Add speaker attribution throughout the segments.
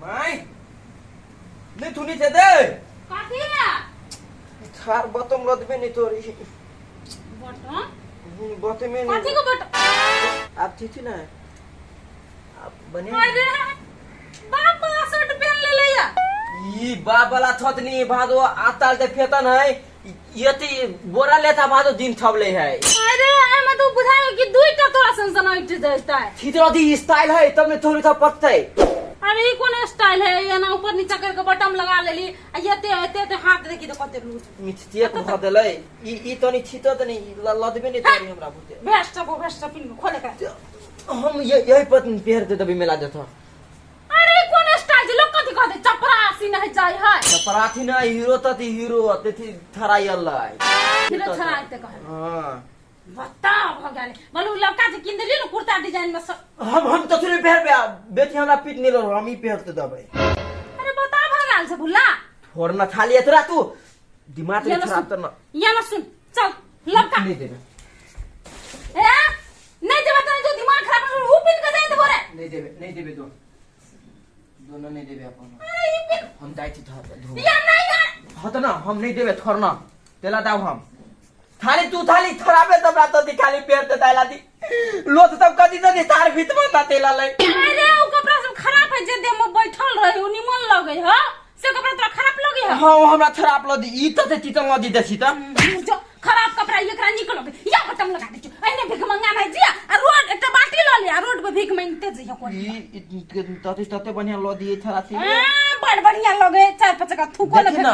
Speaker 1: Mai, ni tu ni tede.
Speaker 2: Katia.
Speaker 1: Thar bottom lot में नहीं तो रही.
Speaker 2: Bottom?
Speaker 1: Bottom में.
Speaker 2: Katia को bottom.
Speaker 1: आप थी ना. आप बने.
Speaker 2: अरे बाप शर्ट पहन ले लिया.
Speaker 1: ये बाबला थोत नहीं भादो आताल ते फेतन है. ये ती बोरा लेता भादो दिन थबले है.
Speaker 2: अरे मैं तो बुझायो कि दुईटा तोरा संसन उठ जाता है.
Speaker 1: थी तो दी स्टाइल है तब ने थोड़ी था पत्ते.
Speaker 2: अरे ये कौन स्टाइल है ये ना ऊपर नीचे करके बटन लगा लेली ये ते हाथ देखी तो कते लूज
Speaker 1: मिथिया को भदले ई तो नहीं छितो तो नहीं लदबे नहीं तोरी हमरा बुते
Speaker 2: भेस्ट पिन खोले का
Speaker 1: हम यही पतन पेर दे तभी मिला देता.
Speaker 2: अरे कौन स्टाइल लोग कथि कहते चपरासी नहीं जाय है
Speaker 1: चपरासी ना हीरो त हीरो ते थी थराई अल्लाह
Speaker 2: हीरो थराइते कहे.
Speaker 1: हां
Speaker 2: बता भगवान बोलू लड़का से किन देली न कुर्ता डिजाइन में
Speaker 1: हम तो सिर्फ पेर बेटी हमरा पीट नहीं लो हम ही पेरते दबे.
Speaker 2: अरे बता भगवान से भुला
Speaker 1: छोड़ना खाली इतना तू दिमाग में खराब करना.
Speaker 2: ये ना सुन चल लड़का
Speaker 1: नहीं देना
Speaker 2: ए नहीं देबा तो जो दिमाग खराब है वो पिन के जाए तो बोले
Speaker 1: नहीं देबे दो दोनों नहीं देबे अपन.
Speaker 2: अरे ये पिन
Speaker 1: हम जाई थी धो
Speaker 2: या नहीं यार
Speaker 1: हत ना हम नहीं देबे थोरना तेला दाव हम थाली तू थाली थराबे तब रात दी खाली पेर ते ताला दी लोत तब कदी न तार भीत में तेला ले.
Speaker 2: अरे ओ कपड़ा सब खराब है जे दे में बैठल रही उ निमन लगे ह से कपड़ा तोरा खराब लगे ह
Speaker 1: हां हमरा खराब लदी ई त चितन लदी देसी त
Speaker 2: जो खराब कपड़ा एकरा निकल लगे या बटम लगा दे एने भीख मंगा नहीं जिया आ रोड एकटा बाटी ल ले आ रोड पे भीख मांगते जइयो कोन
Speaker 1: ई तते बढ़िया लदी ई थरासी
Speaker 2: बड़ बढ़िया लगे चार पांच का थूको लगे
Speaker 1: ना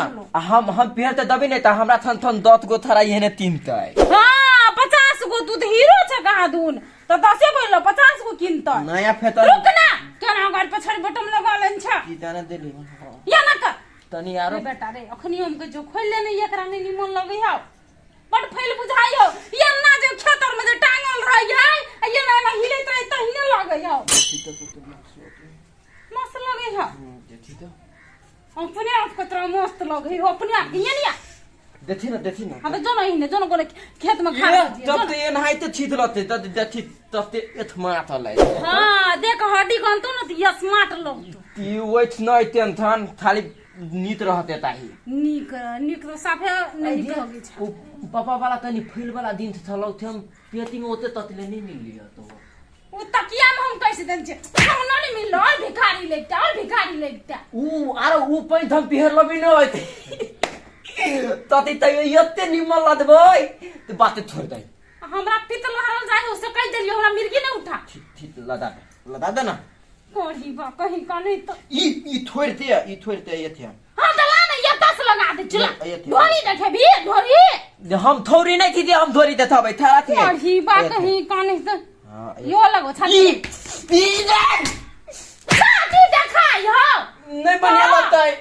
Speaker 1: हम पेर ते दबे नहीं त हमरा थन दत गो थराई हेने तीन तय.
Speaker 2: हां 50 गो तू तो हीरो छ कहा दून तो 10 गो लो 50 गो किनत
Speaker 1: नया फेतर
Speaker 2: रुक ना केना घर पे छड़ी बटम लगा लेन छ
Speaker 1: की दाना देली
Speaker 2: या ना कर
Speaker 1: तनी यारो
Speaker 2: रे बेटा रे अखनी हमके जो खोल लेने एकरा नहीं निमन लगे ह बड़ फैल बुझाइयो ये ना जो खेतर में जो टांगल रही है ये ना हिलत रही त हिने लगे ह मस्त लगे ह
Speaker 1: देखी तो
Speaker 2: अपने आप को तरह मस्त लगे हो अपने आप ये नहीं
Speaker 1: देखी ना
Speaker 2: हां तो जो नहीं ने जो को खेत में खा
Speaker 1: जब ते ये नहाई ते छीत लते त देखी तब ते एथमा तले.
Speaker 2: हां देख हड्डी कौन तो न ये स्मार्ट लोग
Speaker 1: ती वच नय टेंशन खाली नीत रहते ताही
Speaker 2: निक तो साफे नहीं निक लगे छ
Speaker 1: ओ पापा वाला तनी फील वाला दिन थलो थे हम पेटी में ओते ततले नहीं मिल लिया तो
Speaker 2: वो तकिया में हम कैसे देन छे हम नहीं मिल और भिखारी लगता
Speaker 1: ऊ आरो ऊ पैन हम पेहर लबी न होते तती त यते निमल लदबई त बात छोड़ दई
Speaker 2: हमरा पितल हरल जाए उससे कह देलियो हमरा मिर्गी नहीं उठा
Speaker 1: ठीक लदा दे ना
Speaker 2: कोही बा कहीं का नहीं तो
Speaker 1: ई छोड़ते ये थे
Speaker 2: हां दला ने ये 10 लगा दे चला ढोरी देखे भी ढोरी
Speaker 1: हम थोड़ी नहीं थी हम थोड़ी देता भाई था थी
Speaker 2: कोही बा कहीं का नहीं तो यो लगो छाती
Speaker 1: ई
Speaker 2: छाती देखा यो
Speaker 1: नहीं बढ़िया लगता है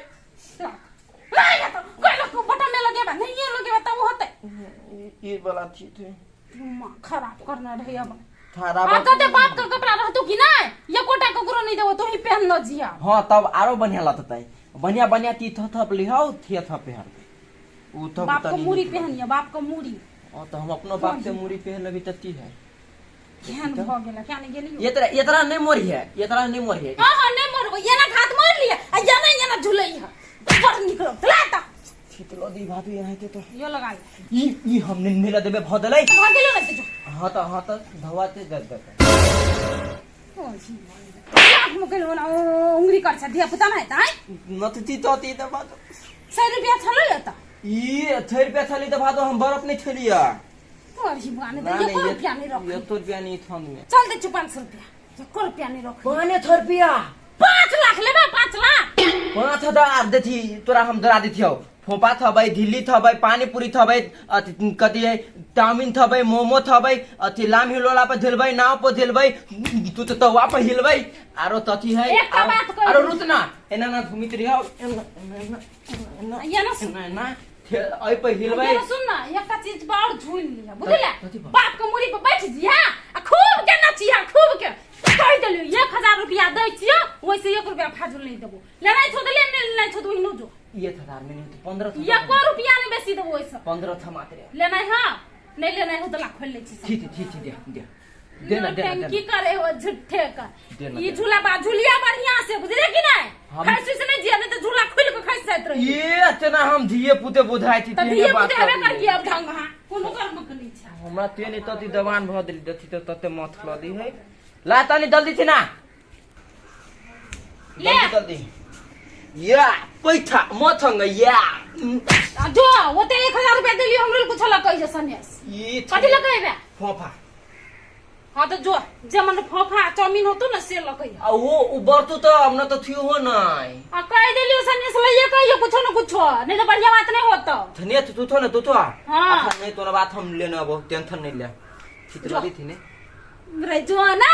Speaker 2: नहीं तो कोई लोग बटन में लगे बा नहीं ये लगे बा तब होते
Speaker 1: ये वाला थी
Speaker 2: मां खराब करना रही अब
Speaker 1: थारा
Speaker 2: आता ते बाप का कपड़ा रहतो कि नहीं ये कोटा ककरो नहीं देबो तो ही पहन ल जिया.
Speaker 1: हां तब आरो बढ़िया लगता है बढ़िया ती थप लिहाओ थे थप पहन ऊ तो
Speaker 2: बाप को मूड़ी पहनिया बाप को मूड़ी
Speaker 1: हां तो हम अपनो बाप के मूड़ी पहन लेबी तती है
Speaker 2: ध्यान भ गेला क्या नहीं गेलियो
Speaker 1: ये तरह नहीं मोरी है
Speaker 2: हां नहीं मोरबो ये ना घात मार लिया आ ये ना झुलई है पर निकलो लाता
Speaker 1: छितलो दी भाभी यहां के तो
Speaker 2: यो लगा
Speaker 1: ई हमने मिला देबे भदलै
Speaker 2: भागेलो ना जो
Speaker 1: हां तो धवाते दे
Speaker 2: ओ जी लाख मुकेलो ना उंगली कर छ दिया पता नहीं ताई
Speaker 1: नती तो बात
Speaker 2: 100 रुपया छलो यता
Speaker 1: ई 6 रुपया छली तो भादो हम बर्फ नहीं छलिया
Speaker 2: और जी बाने तो ये को रुपया नहीं रख
Speaker 1: ये तो रुपया नहीं थन में
Speaker 2: चल दे 500 रुपया ये को रुपया नहीं रख
Speaker 1: 500 रुपया
Speaker 2: 5 लाख लेबे 5 लाख
Speaker 1: 5000 देथी तोरा हम दरा देथियो फोपा थबै दिल्ली थबै पानी पूरी थबै कति चाउमिन थबै मोमो थबै अथि लाम हिलोला पे झिलबै नाव पे झिलबै तू तो तवा पे हिलबै आरो तथी है आरो रुतना एना ना घुमित रिहो
Speaker 2: ये ना
Speaker 1: आई पे हिलबै
Speaker 2: ये सुन ना एक चीज बाड़ झूल लिया बुझला बाप के मुड़ी पे बैठ जिया आ खूब के नचिया खूब के कह देलियो 1000 रुपया दै छियो वैसे 1 रुपया फाजुल नहीं देबो लेनाइ छो दले नहीं छो दुइनो जो
Speaker 1: ये 1000 में नहीं तो 15
Speaker 2: 1 रुपया नहीं बेसी देबो वैसे
Speaker 1: 15 था मात्र
Speaker 2: लेनाइ हां नहीं लेनाइ हो तो ला खोल ले छी
Speaker 1: ठीक दे देना देना
Speaker 2: की करे हो झूठे का
Speaker 1: देना,
Speaker 2: ये
Speaker 1: देना।
Speaker 2: झूला बा झूलिया बढ़िया से बुझले कि नहीं
Speaker 1: हम-
Speaker 2: खैसी से नहीं जिया नहीं तो झूला खुल के खैस जात रही
Speaker 1: ये इतना हम धिये पुते बुझाई थी
Speaker 2: त दिए बुझे हवे कर दिया अब ढंग हां कोनो कर्म के नहीं छा
Speaker 1: हमरा तेने तती दबान भ देली दथि त तते मत लदी है ला तनी जल्दी थी ना
Speaker 2: ले।
Speaker 1: जल्दी या पैठा मथंग या
Speaker 2: जो वो ते 1000 रुपया देली हमरे कुछ लकै जे सन्यास
Speaker 1: ये
Speaker 2: कथि लकैबे
Speaker 1: फोफा
Speaker 2: हां तो जो जमन फोफा चाउमीन होतो न से लकै
Speaker 1: आ वो बर्तु त हमने तो थियो हो नाय
Speaker 2: आ कह देली सन्यास लइए कहियो कुछ न कुछ नहीं तो बढ़िया बात नहीं होता
Speaker 1: धनिया तू थो ना तू तो
Speaker 2: हाँ।
Speaker 1: अच्छा नहीं तोरा बात हम लेना अब टेंशन नहीं ले ठीक लदी थी ने
Speaker 2: रे जो ना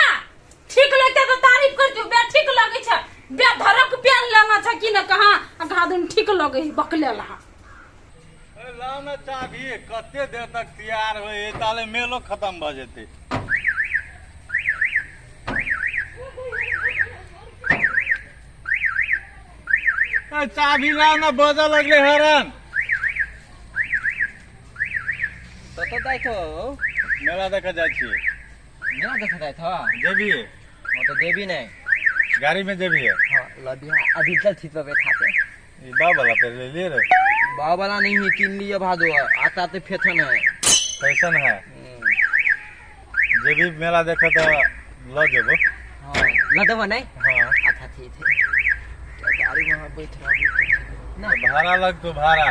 Speaker 2: ठीक लगते तो तारीफ कर जो बे ठीक लगे छ बे धरक पेन लेना छ कि न कहां गादन ठीक लगे बकले ला
Speaker 3: लाओ ना चाभी कते देर तक तैयार हो ये ताले मेलो खत्म भ जेते चाभी लाओ ना बजा लगले हरन
Speaker 1: तो दाई थो
Speaker 3: मेला देख जा छी
Speaker 1: ना देख दाई थो
Speaker 3: जेबी
Speaker 1: म तो देवी नहीं
Speaker 3: गाड़ी में जेबी है
Speaker 1: हां लदिया अभी चल थी पे बैठाते
Speaker 3: ये बाबला पे ले ले रे
Speaker 1: बाबला नहीं है किन लिया भादो आता तो फेथन है
Speaker 3: कैसन है जेबी मेला देख तो ल जेबो
Speaker 1: हां लदवा नहीं
Speaker 3: हां
Speaker 1: अच्छा ठीक है गाड़ी में बैठ रहा
Speaker 3: ना भाड़ा लग तो भाड़ा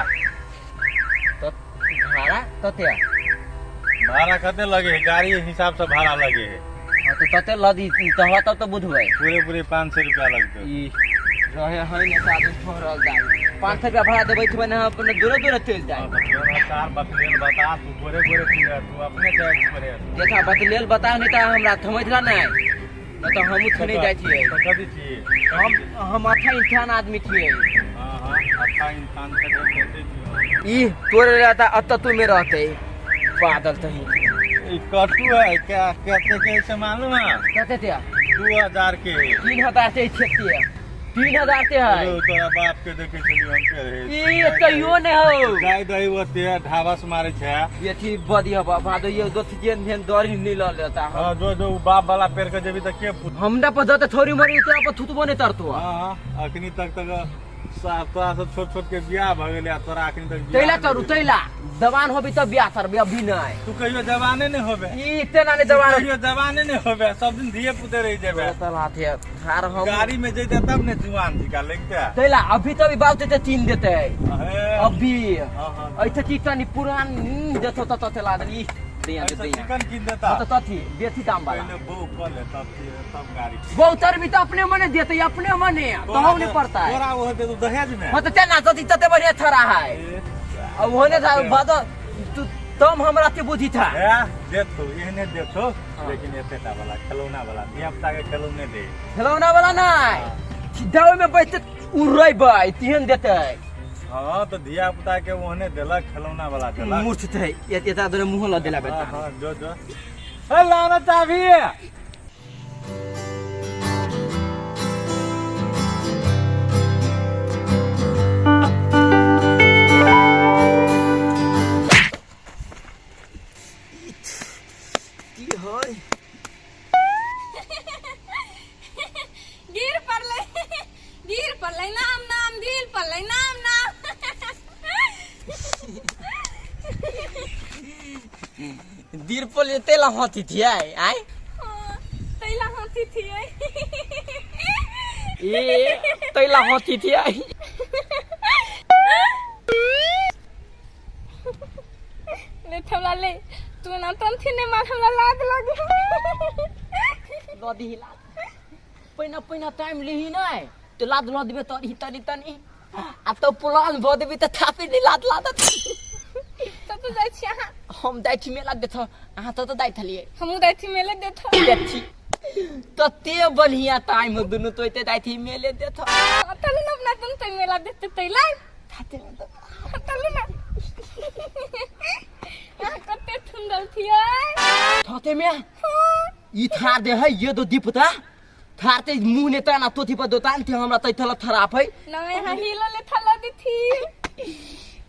Speaker 1: तो भाड़ा तते
Speaker 3: भाड़ा कते लगे है गाड़ी के हिसाब से भाड़ा लगे है
Speaker 1: हां तो तते लदी तहवा तब तो बुझबै
Speaker 3: पूरे 500 रुपया लगते
Speaker 1: ई रहे है ने साथ छोड़ल जाए 500 रुपया भाड़ा देबै त ना अपन दूर दूर चल जाए
Speaker 3: चार बकलेल बता तू गोरे गोरे पिया तू अपने टैक्स करे
Speaker 1: देखा बतलेल बता नहीं त हमरा समझला नहीं न तो हम उठने जाय छियै
Speaker 3: तो कथी छिए
Speaker 1: हम अच्छा इंसान आदमी छियै
Speaker 3: हां हां अच्छा इंसान से देते छिए
Speaker 1: ई तोरे रहता अत तू में रहते बादल तही
Speaker 3: ई कटू है क्या कहते के से मालूम है
Speaker 1: कते ते
Speaker 3: 2000 के
Speaker 1: 3000 से खेती है 3000 से है
Speaker 3: तो तोरा बाप के देखे छली हम पे रहे
Speaker 1: ई कहियो ने हो
Speaker 3: गाय दही ओते ढाबस मारे छै
Speaker 1: ये थी बदिया भादो ये दो थी जेन दर ही नहीं ल लेता
Speaker 3: हां जो बाप वाला पेड़ के जेबी त के
Speaker 1: हमरा पर जते थोड़ी मरी तो पर थुतबो नहीं तरतो
Speaker 3: हां अखनी तक तोरा से छोट छोट के बियाह भ गेलै तोरा अखनी तक बियाह
Speaker 1: तैला करू तैला जवान होबी तब बियाह करबे अभी नहीं
Speaker 3: तू कहियो जवाने ने होबे
Speaker 1: ई इतना नहीं जवान
Speaker 3: कहियो जवाने ने होबे सब दिन धिए पुते रह जेबे
Speaker 1: बात है हार हम
Speaker 3: गाड़ी में जइते तब ने जुआन जी का लगते
Speaker 1: तैला अभी तो बात ते तीन देते
Speaker 3: अहे
Speaker 1: अभी
Speaker 3: हां हां
Speaker 1: ऐसे चिकन पुरान जतो ततो चला दली दिया दे दिया
Speaker 3: चिकन किन देता
Speaker 1: तो तथी बेसी दाम वाला
Speaker 3: पहले वो कर ले तब गाड़ी
Speaker 1: बहुतर भी तो अपने मने देते अपने मने तो हम नहीं पड़ता है
Speaker 3: तोरा वो होते तो दहेज में
Speaker 1: हां तो चलना तती तते बढ़िया थरा है अब होने था बाद तू तुम हमरा से बुद्धि था
Speaker 3: है देखो एहने देखो लेकिन एतेटा वाला खिलौना वाला धिया पुता के खिलौने दे
Speaker 1: खिलौना वाला नहीं सीधा में बैठते उड़बै तिहन देते
Speaker 3: हां तो धिया पुता के ओहने देलक खिलौना वाला देलक
Speaker 1: मूर्छ थे एता दरे मुंह ल देला बेटा
Speaker 3: हां जो ए लाना चाबी
Speaker 1: की होय
Speaker 2: गिर पड़ले नाम नाम दिल पड़ले नाम नाम
Speaker 1: दीर पर लेते ला हाथी थी आय
Speaker 2: तैला हाथी थी
Speaker 1: ए तैला हाथी थी आय
Speaker 2: ले थला ले तू ना तन थी ने मार हमरा लाग लग
Speaker 1: लदी हिला पहिना टाइम लिही नहीं तो लाद ल देबे तनी तनी आ तो प्लान भ देबे त थापे नहीं लाद
Speaker 2: तब तो जाय छी अहाँ
Speaker 1: हम दाई छी मेला देथ अहाँ तो दाई थलिए
Speaker 2: हमहु दाय थी मेले देथ
Speaker 1: देखी तते बढ़िया टाइम दुनु तो इते दाई थी मेले देथ
Speaker 2: तल न अपना तुम तो मेला देते तैला
Speaker 1: थाते
Speaker 2: तल ना कते सुंदर थी
Speaker 1: थाते में ई थार दे है ये दो दीपता थारते मुंह ने तना तोथी पर दोतान थे हमरा तै थला थराप है
Speaker 2: ना यहाँ हिलो ले थला दी थी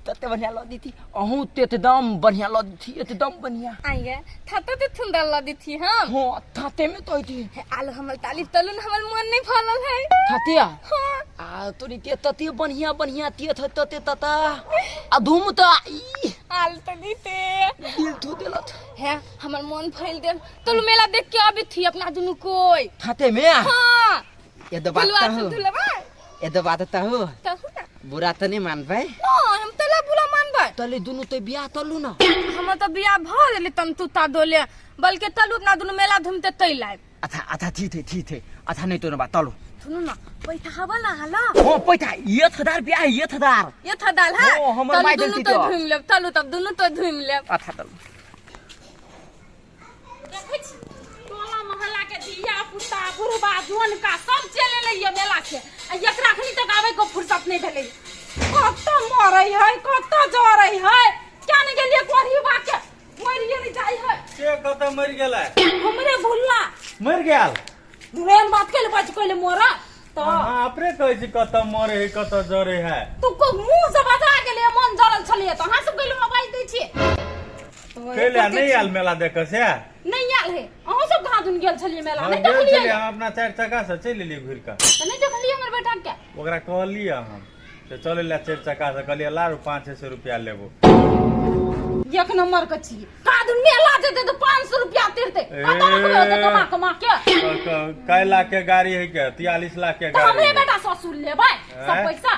Speaker 1: तते बढ़िया लदी थी अहू ते एकदम बढ़िया लदी थी एकदम बढ़िया
Speaker 2: आइए थते ते सुंदर लदी थी हम
Speaker 1: हां थाते में तो थी
Speaker 2: आलू हमर तालीफ तलुन हमर मन नहीं फलल है
Speaker 1: थातिया
Speaker 2: हाँ
Speaker 1: आ तोरी ते तते बढ़िया बढ़िया ते तते तता आ धूम त
Speaker 2: आल तली ते
Speaker 1: दिल थू देलत
Speaker 2: है हमर मन फैल दे तलु मेला देख के आबी थी अपना दुनु कोई
Speaker 1: थाते में
Speaker 2: हाँ
Speaker 1: ये तो बात
Speaker 2: दुलवा
Speaker 1: तो
Speaker 2: से
Speaker 1: हो
Speaker 2: दुलवा
Speaker 1: ये तो बात तो हो
Speaker 2: तहु ना
Speaker 1: बुरा तो नहीं मान भाई
Speaker 2: हम तला बुला मानबै
Speaker 1: तले दुनु तो बियाह तलू ना
Speaker 2: हम तो बियाह भ गेली तम तू ता दोले बल्कि तलु अपना दुनु मेला घूमते तै लाइब
Speaker 1: अच्छा अच्छा ठीक थे अच्छा नहीं तो ना बात तलू
Speaker 2: सुनु ना पैसा हवा ना हला
Speaker 1: हो पैसा 1000 बियाह 1000
Speaker 2: ये था दाल है
Speaker 1: ओ, हमर माय
Speaker 2: दुनु
Speaker 1: देलती
Speaker 2: तो
Speaker 1: तो।
Speaker 2: घूम लेब तलु तब दुनु तो घूम लेब
Speaker 1: अच्छा तलू
Speaker 2: देखै छी टोला मोहल्ला के दिया पुता बुढ़बा जोन का सब चले लइए मेला से आ एकरा खनी तक आवे को फुर्सत नहीं भेलै कत मरै है कत जरै है क्या नहीं गेलिए कोरी बाके मरि गेली जाई है
Speaker 3: के कत मर गेला
Speaker 2: हमरे भुल्ला
Speaker 3: मर गेल
Speaker 2: दुरेन बात के बात कहले मोरा तो
Speaker 3: हां अपने कहै छी कत मरे है कत जरे है
Speaker 2: तू को मुंह से बजा गेले मन जरल छलिए तो हां सब कहले मोबाइल दै छी
Speaker 3: केला नहीं आल मेला देख से
Speaker 2: नहीं आल है अहूं सब घादुन गेल छलिए मेला
Speaker 3: हम
Speaker 2: नहीं
Speaker 3: गेल
Speaker 2: देखलिए
Speaker 3: छलिए हम अपना 4 चक्का से चल लेलिए घुर के
Speaker 2: तो नहीं देखलिए हमर बेटा के
Speaker 3: ओकरा कहलिए हम से चले ला 4 चक्का से कहलिए ला 500 रुपया लेबो
Speaker 2: एक नंबर के छी घादुन मेला जेते तो 500 रुपया तीरते कत रखबे कमा कमा के
Speaker 3: कै लाख के गाड़ी है के 43 लाख के
Speaker 2: तो
Speaker 3: गाड़ी
Speaker 2: हमरे
Speaker 3: है।
Speaker 2: बेटा ससुर लेबै सब
Speaker 3: हैं?
Speaker 2: पैसा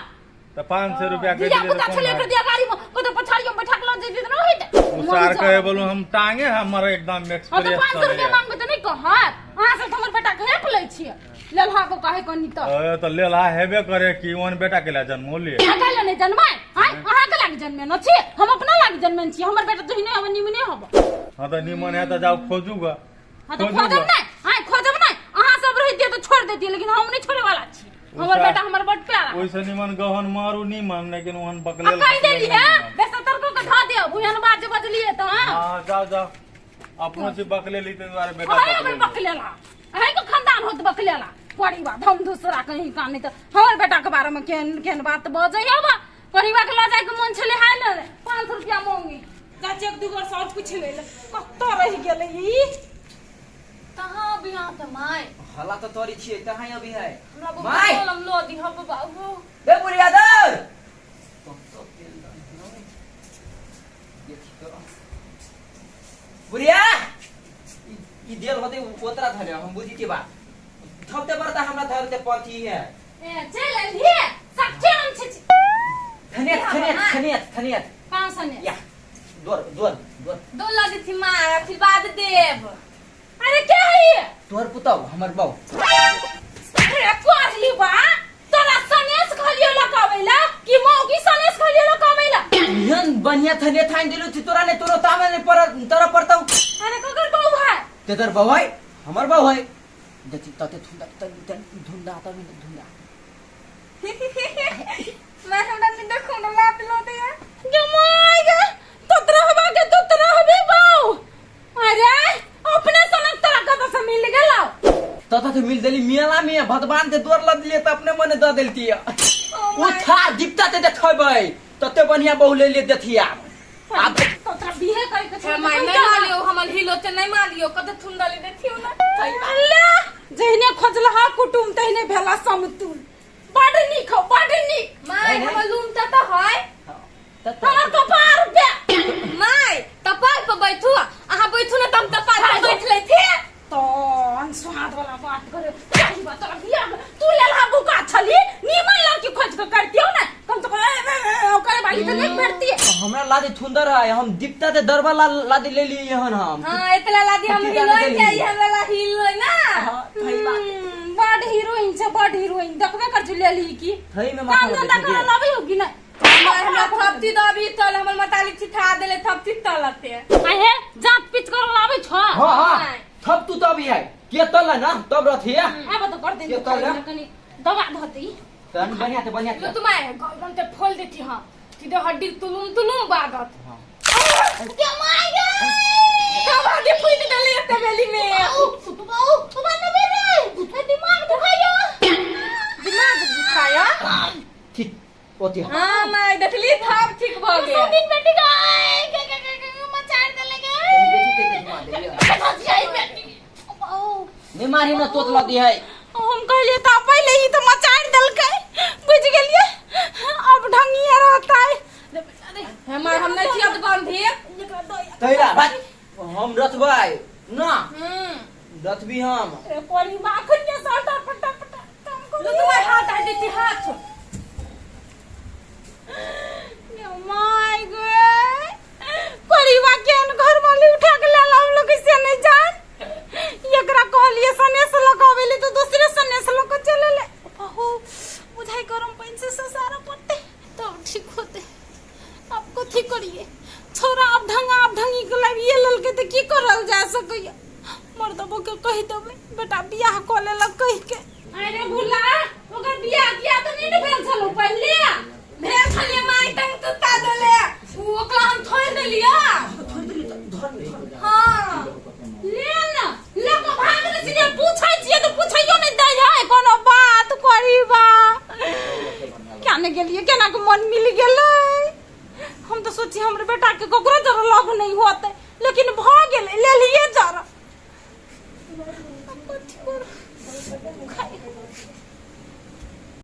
Speaker 3: तो 500 रुपया के
Speaker 2: दिया
Speaker 3: दिले
Speaker 2: पता
Speaker 3: तो
Speaker 2: छले कर दिया गाड़ी में को तो पछाड़ियों में बैठा के ल जेती न होइते
Speaker 3: उसार कहे बोलू हम टांगे हमर एकदम
Speaker 2: हां तो
Speaker 3: एक्सपीरियंस
Speaker 2: 500 रुपया मांगबे तो नहीं कहत अहां से हमर बेटा के हेप लै छिए लेलहा को काहे कनी तो
Speaker 3: तो लेला हेबे करे कि ओन बेटा के ला जन्म लिए
Speaker 2: अकेले नहीं जन्माय हां अहां के लाग जन्मे न छी हम अपना लाग जन्मे छी हमर बेटा तो नहीं हम निमने हब
Speaker 3: हां तो निमन है तो जाओ खोजूगा
Speaker 2: हां तो खोजब नहीं हां खोजब नहीं अहां सब रह दिए तो छोड़ देती लेकिन हम नहीं छोड़े वाला छी हमर बेटा हमर बड़ प्यारा
Speaker 3: ओइसे निमन गहन मारू निमन लेकिन ओहन बकले
Speaker 2: कह देली है बेसतर को धा दे बुहन बात बजलिए तो हां
Speaker 3: हां जाओ अपनो से बकले ली ते द्वारे बेटा
Speaker 2: हां हमर बकलेला है को खानदान होत बकलेला कोड़ी बात हम दूसरा कहीं का नहीं तो हमर बेटा के बारे में केन बात बजै हबा कोड़ी बात ल जाय के मन छले हाल 500 रुपया मांगी चाची एक दुगर सब कुछ ले ले कत रह गेलै ई कहां बियाह त माय
Speaker 1: हला तो तोरी छिए कहां अभी है
Speaker 2: हमरा
Speaker 1: माय!
Speaker 2: बोलम लो दी हब बाबू
Speaker 1: बे बुढ़िया दर बुढ़िया ई देल होते ओतरा धले हम बुझी के बात थपते बरता हमरा धरते पथी है
Speaker 2: ए चल लिए सच्चे हम छी
Speaker 1: खनियत
Speaker 2: कहां सने
Speaker 1: या दोर
Speaker 2: दो लदी थी मार आशीर्वाद देव अरे क्या है ये
Speaker 1: तोर पुतौ हमर बहु
Speaker 2: अरे कोरली बा तोरा सनेस खलियो लगावेला कि मौगी सनेस खलियो लगावेला
Speaker 1: यन बढ़िया थने थाइन दिलु थी तोरा ने तोरो तामे ने पर तोरा पड़तौ
Speaker 2: अरे ककर बहु है
Speaker 1: ते तोर बहु है हमर बहु है जति तते धुंदा तब धुंदा
Speaker 2: मैं हमरा नि देखो न लात लो दे जमाएगा तोतरा हवा के तोतरा हबे बहु अरे अपने सनक तोरा कत से मिल गेला
Speaker 1: तता तो मिल देली मेला में भगवान ते दोर लद लिए त अपने मने द देलती उठा दिपता ते देखबै तते बढ़िया बहु ले ले देथिया अब
Speaker 2: तोतरा बिहे करे के
Speaker 4: हम नहीं मालियो हमर हिलो ते नहीं मालियो कत थुंदली देखियो ना
Speaker 2: अल्लाह जहने खोजलहा कुटुम तहने भेला समतुल बड़ नीक हो बड़ नीक
Speaker 4: माय
Speaker 1: नहीं।
Speaker 4: हमर लूम त है
Speaker 2: हमर कपार पे
Speaker 4: माय तपाल पे बैठू आहा बैठू ना तम तपाल पे बैठ ले थे
Speaker 2: तो स्वाद वाला बात करे सही बात तोरा बिया तू लेलहा बुका छली नीमन लड़की खोज के करतियो ना कम तो करे बाली तो नहीं बैठती है
Speaker 1: हमरा लादी थुंदर है हम दिपता ते दरबा लादी ले लिए हन हम
Speaker 4: हां इतला लादी हम हिलो जाई हमरा हिलो ना
Speaker 1: हां सही बात
Speaker 2: बड़ हीरोइन से बड़ हीरोइन देखबे कर ले ली की
Speaker 1: सही में
Speaker 2: काम
Speaker 1: माथा
Speaker 2: धंधा कर लबी होगी ना
Speaker 4: माय हमरा थपती दबी तल हमर मताली छिठा देले थपती तलते
Speaker 2: आहे जात पिच कर लाबे छ
Speaker 1: हां हां थप तू तब है के तल ना तब रथिया
Speaker 2: अब तो कर दे
Speaker 1: ये कर ले।
Speaker 2: कनी दवा धती
Speaker 1: तन बढ़िया
Speaker 4: लो तुम्हारे गलगन ते खोल देती हां सीधे हड्डी तुलुम बागत
Speaker 1: हां
Speaker 4: क्या मायगा कब आगे फुट डाले ते बेली में
Speaker 2: तू बंद मेरे दिमाग दुखाया
Speaker 4: दिमाग दुखाया
Speaker 1: ठीक ओती
Speaker 4: हां मैं देखली थाप ठीक भ गेल
Speaker 2: दिन बेटी के मचाड़ देले के
Speaker 1: बेटी
Speaker 2: बेटी
Speaker 1: ने मारी न तोत लदी है
Speaker 2: हम कहलिए त पहले ही तो मचाड़ देलकै बुझ गेलिए अब ढंगिया रहता है
Speaker 4: हमार हम नहीं छिया दुकान भी
Speaker 1: तैरा भाई हम रथबै ना रथबी हम
Speaker 2: ए कोरी माखन के साटा पटा पटा काम
Speaker 4: तो
Speaker 2: करो
Speaker 4: तुम्हारे हाथ आ देती हाथ
Speaker 2: माय गॉड कोरीवा के घर वाली उठा के ले हम लोग से नहीं जान एकरा कहलिए सनेस लगावेली तो दूसरे सनेस लग चले ले ओहो बुझाई गरम पानी से सारा पड़ते तो ठीक होते आपको ठीक करिए छोरा अब ढंगी के लिए ये ललके तो की करल जा सकइए मर्दबो के कहि देबे बेटा बियाह क लेलक कहि के अरे भुला ओकर बियाह किया तो नहीं भेल छलो पहले भेल छले माई तंग तुता देले ओकरा हम थोड़ देलिया हां ले ना लक भाग रे सीधे पूछै छिए तो पूछैयो नहीं दै है कोनो बात करीबा क्या ने गेलिए केना के मन मिल गेलै हम तो सोची हमरे बेटा के कोकरो जरा लव नहीं होते लेकिन भ गेलै ले लिए जरा